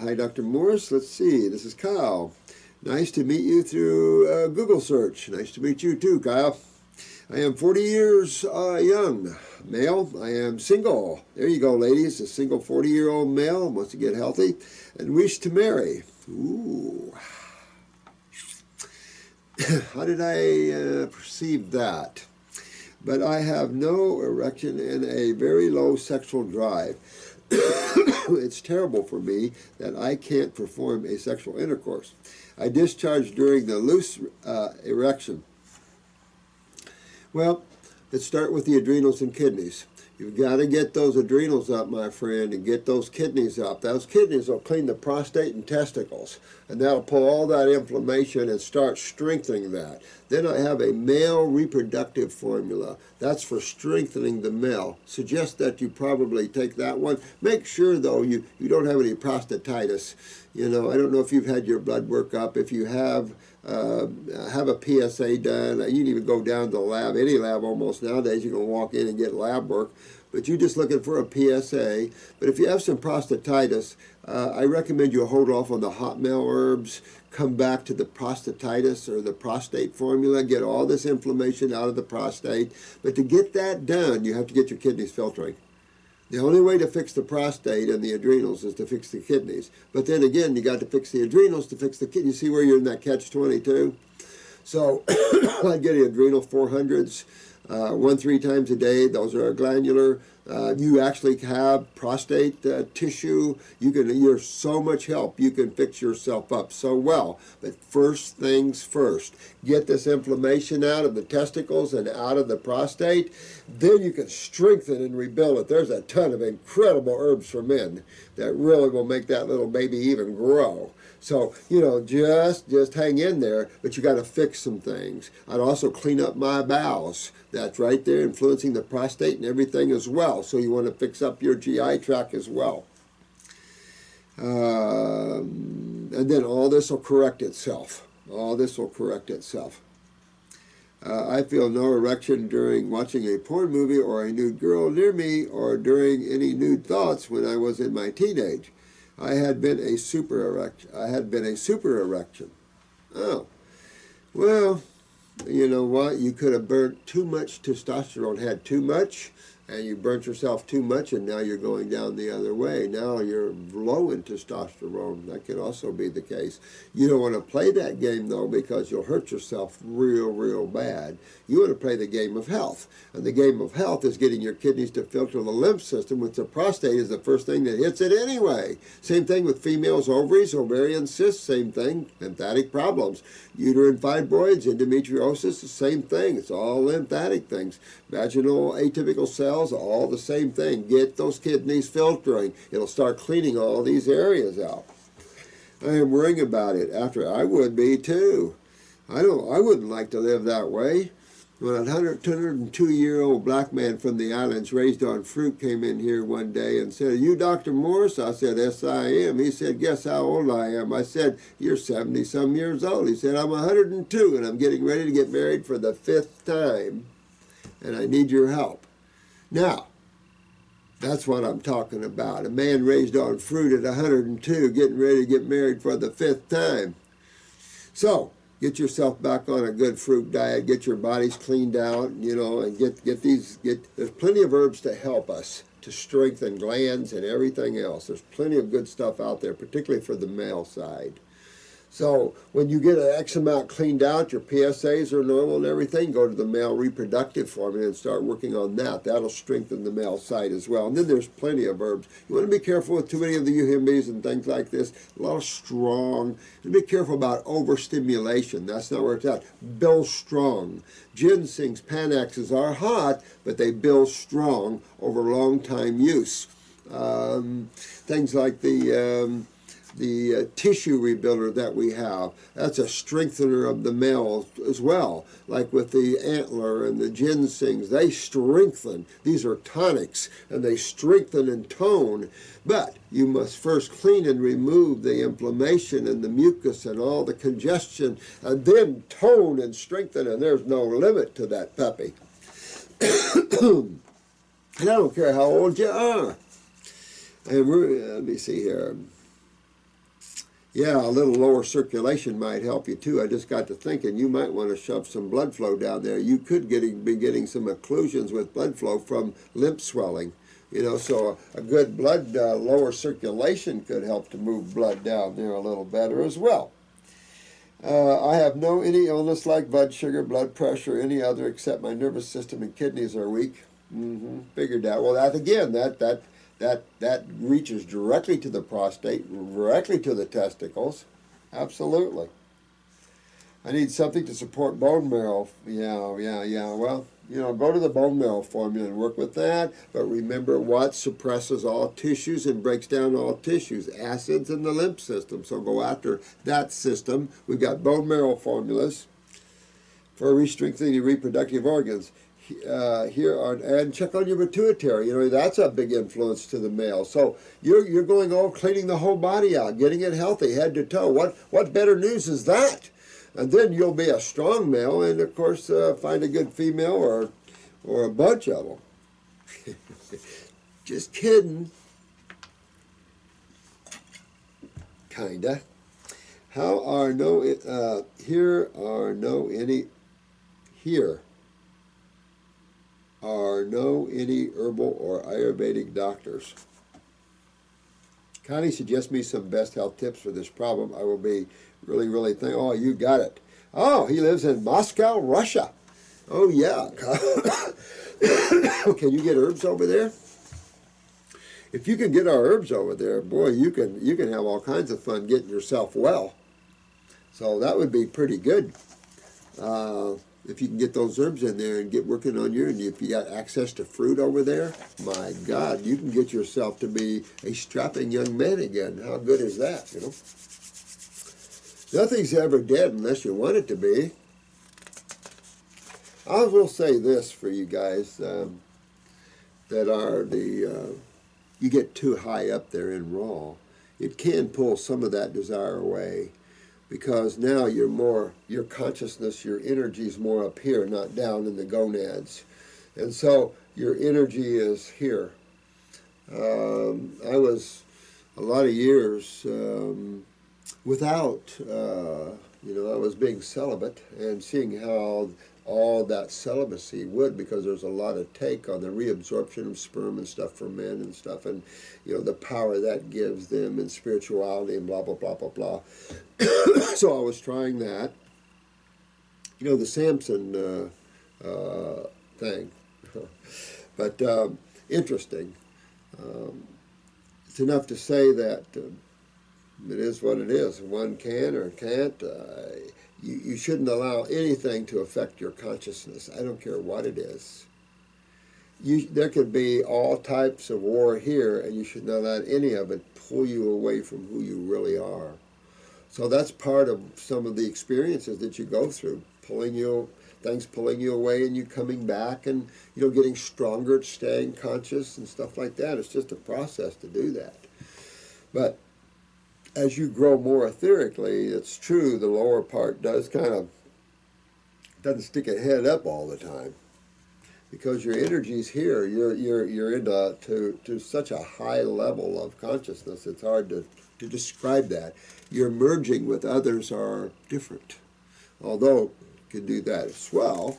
Hi, Dr. Morse. Let's see. This is Kyle. Nice to meet you through Google search. Nice to meet you too, Kyle. I am 40 years young, male. I am single. There you go, ladies. A single 40-year-old male wants to get healthy and wish to marry. Ooh. How did I perceive that? But I have no erection and a very low sexual drive. It's terrible for me that I can't perform a sexual intercourse. I discharge during the loose erection. Well, let's start with the adrenals and kidneys. You've got to get those adrenals up, my friend, and get those kidneys up. Those kidneys will clean the prostate and testicles, and that'll pull all that inflammation and start strengthening that. Then I have a male reproductive formula. That's for strengthening the male. Suggest that you probably take that one. Make sure, though, you don't have any prostatitis. You know, I don't know if you've had your blood work up. If you have a PSA done. You can even go down to the lab, any lab almost nowadays. You can walk in and get lab work, but you're just looking for a PSA. But if you have some prostatitis, I recommend you hold off on the hot male herbs, come back to the prostatitis or the prostate formula, get all this inflammation out of the prostate. But to get that done, you have to get your kidneys filtering. The only way to fix the prostate and the adrenals is to fix the kidneys. But then again, you got to fix the adrenals to fix the kidneys. You see where you're in that catch-22? So I get the adrenal 400s, 1-3 times a day. Those are glandular. You actually have prostate tissue. You're so much help. You can fix yourself up so well. But first things first, get this inflammation out of the testicles and out of the prostate. Then you can strengthen and rebuild it. There's a ton of incredible herbs for men that really will make that little baby even grow. So, you know, just hang in there, but you got to fix some things. I'd also clean up my bowels. That's right there, influencing the prostate and everything as well. So you want to fix up your GI tract as well. And then all this will correct itself. All this will correct itself. I feel no erection during watching a porn movie or a nude girl near me or during any nude thoughts when I was in my teenage. I had been a super erection. Oh, well, you know what? You could have burnt too much testosterone, had too much, and you burnt yourself too much, and now you're going down the other way. Now you're low in testosterone. That could also be the case. You don't want to play that game, though, because you'll hurt yourself real, real bad. You want to play the game of health. And the game of health is getting your kidneys to filter the lymph system, which the prostate is the first thing that hits it anyway. Same thing with females' ovaries, ovarian cysts, same thing, lymphatic problems. Uterine fibroids, endometriosis, the same thing. It's all lymphatic things. Vaginal atypical cells, all the same thing. Get those kidneys filtering. It'll start cleaning all these areas out. I am worrying about it. After I would be too. I wouldn't like to live that way. When a 102-year-old black man from the islands raised on fruit came in here one day and said, "Are you Dr. Morse?" I said, "Yes, I am." He said, "Guess how old I am?" I said, "You're 70-some years old." He said, "I'm 102 and I'm getting ready to get married for the 5th time and I need your help." Now, that's what I'm talking about. A man raised on fruit at 102 getting ready to get married for the 5th time. So, get yourself back on a good fruit diet, get your bodies cleaned out, you know, and there's plenty of herbs to help us to strengthen glands and everything else. There's plenty of good stuff out there, particularly for the male side. So when you get an X amount cleaned out, your PSAs are normal and everything, go to the male reproductive formula and start working on that. That'll strengthen the male side as well. And then there's plenty of herbs. You want to be careful with too many of the uhimbis and things like this. A lot of strong. And be careful about overstimulation. That's not where it's at. Build strong. Ginsengs, Panaxes are hot, but they build strong over long time use. Things like the tissue rebuilder that we have, that's a strengthener of the male as well. Like with the antler and the ginsengs, they strengthen. These are tonics, and they strengthen and tone. But you must first clean and remove the inflammation and the mucus and all the congestion, and then tone and strengthen, and there's no limit to that puppy. And I don't care how old you are. And let me see here. Yeah, a little lower circulation might help you too. I just got to thinking you might want to shove some blood flow down there. You could be getting some occlusions with blood flow from lymph swelling. You know, so a good lower circulation could help to move blood down there a little better as well. I have any illness like blood sugar, blood pressure, any other except my nervous system and kidneys are weak. Figured that. Well, that reaches directly to the prostate, directly to the testicles. Absolutely. I need something to support bone marrow. Yeah. Well, you know, go to the bone marrow formula and work with that. But remember what suppresses all tissues and breaks down all tissues? Acids in the lymph system. So go after that system. We've got bone marrow formulas for re-strengthening reproductive organs. And check on your pituitary. You know, that's a big influence to the male. So you're going all cleaning the whole body out, getting it healthy, head to toe. What better news is that? And then you'll be a strong male, and of course, find a good female or a bunch of them. Just kidding. Kinda. Here are no any herbal or Ayurvedic doctors. Connie suggests me some best health tips for this problem. I will be really thankful. Oh, you got it. Oh, he lives in Moscow, Russia. Oh, yeah. Can you get herbs over there? If you can get our herbs over there, boy, you can have all kinds of fun getting yourself well. So that would be pretty good. If you can get those herbs in there and get working on and if you got access to fruit over there, my God, you can get yourself to be a strapping young man again. How good is that, you know? Nothing's ever dead unless you want it to be. I will say this for you guys that are you get too high up there in raw. It can pull some of that desire away. Because now your consciousness, your energy is more up here, not down in the gonads. And so your energy is here. I was a lot of years without, I was being celibate and seeing how all that celibacy would, because there's a lot of take on the reabsorption of sperm and stuff for men and stuff, and the power that gives them and spirituality and blah blah blah blah blah. So I was trying that, the Samson thing, but interesting. It's enough to say that it is what it is. One can or can't. You shouldn't allow anything to affect your consciousness. I don't care what it is. There could be all types of war here, and you should not let any of it pull you away from who you really are. So that's part of some of the experiences that you go through, things pulling you away and you coming back and, getting stronger at staying conscious and stuff like that. It's just a process to do that. But as you grow more etherically, it's true, the lower part doesn't stick a head up all the time, because your energy's here. You're into to such a high level of consciousness. It's hard to describe that. Your merging with others are different, although you can do that as well.